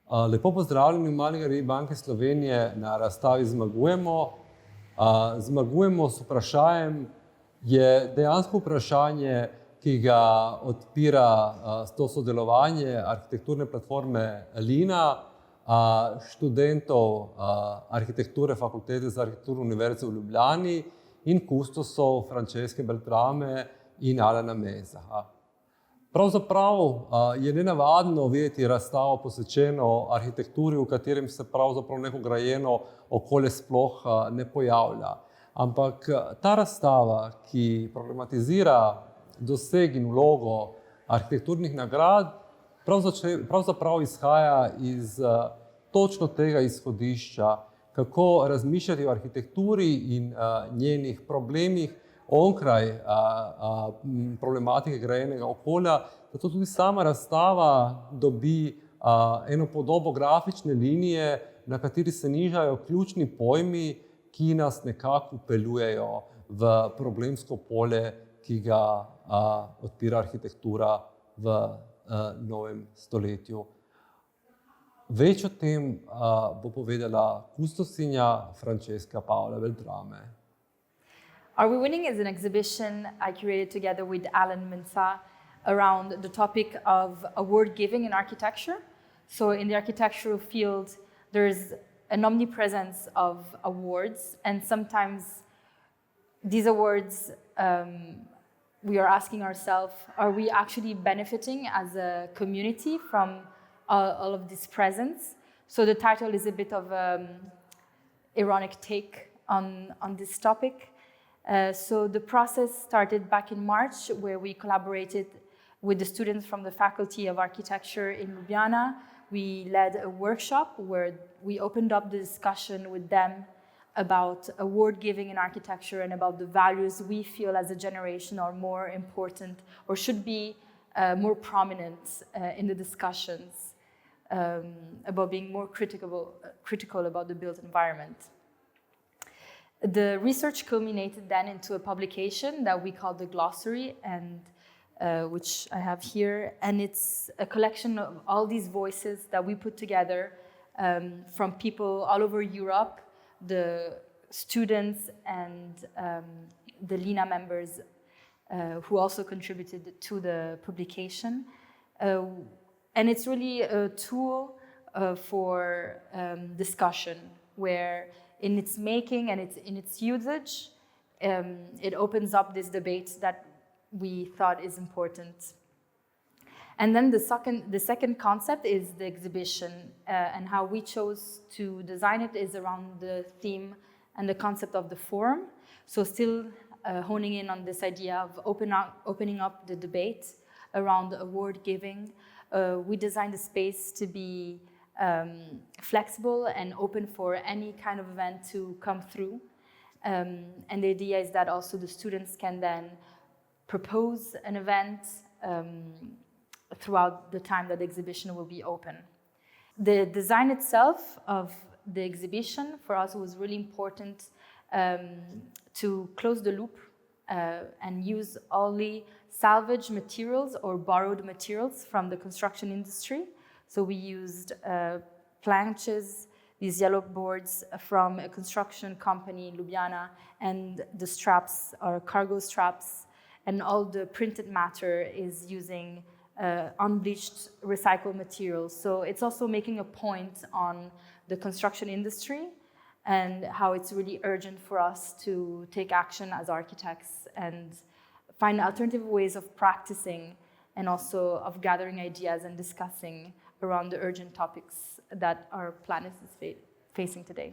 Lepo pozdravljeni v Mali galeriji Banke Slovenije na razstavi Zmagujemo. Zmagujemo s vprašanjem je dejansko vprašanje, ki ga odpira to sodelovanje arhitekturne platforme LINA, študentov arhitekture Fakultete za arhitekturo Univerze v Ljubljani in kustosov Franceske Beltrame in Alana Meza. Pravzaprav je nenavadno videti razstavo posvečeno arhitekturi, v katerem se pravzaprav neko grajeno okolje sploh ne pojavlja. Ampak ta razstava, ki problematizira doseg in vlogo arhitekturnih nagrad, pravzaprav izhaja iz točno tega izhodišča, kako razmišljati o arhitekturi in njenih problemih onkraj problematike grajenega okolja, zato tudi sama razstava dobi eno podobo grafične linije, na kateri se nižajo ključni pojmi, ki nas nekako vpeljujejo v problemsko polje, ki ga odpira arhitektura v novem stoletju. Več o tem bo povedala kustosinja Francesca Paola Beltrame. Are We Winning is an exhibition I curated together with Alan Mensah around the topic of award giving in architecture. So in the architectural field, there's an omnipresence of awards, and sometimes these awards, we are asking ourselves, are we actually benefiting as a community from all of this presence? So the title is a bit of an ironic take on this topic. So the process started back in March, where we collaborated with the students from the Faculty of Architecture in Ljubljani. We led a workshop where we opened up the discussion with them about award giving in architecture and about the values we feel as a generation are more important or should be more prominent in the discussions about being more critical about the built environment. The research culminated then into a publication that we call the Glossary, and which I have here, and it's a collection of all these voices that we put together from people all over Europe, the students and the LINA members who also contributed to the publication. And it's really a tool for discussion, where in its making and in its usage, it opens up this debate that we thought is important. And then the second concept is the exhibition, and how we chose to design it is around the theme and the concept of the forum. So still honing in on this idea of opening up the debate around award giving. We designed the space to be flexible and open for any kind of event to come through. And the idea is that also the students can then propose an event throughout the time that the exhibition will be open. The design itself of the exhibition for us was really important to close the loop and use only salvage materials or borrowed materials from the construction industry. So we used planches, these yellow boards from a construction company in Ljubljani, and the straps are cargo straps, and all the printed matter is using unbleached recycled materials. So it's also making a point on the construction industry and how it's really urgent for us to take action as architects and find alternative ways of practicing and also of gathering ideas and discussing around the urgent topics that our planet is facing today.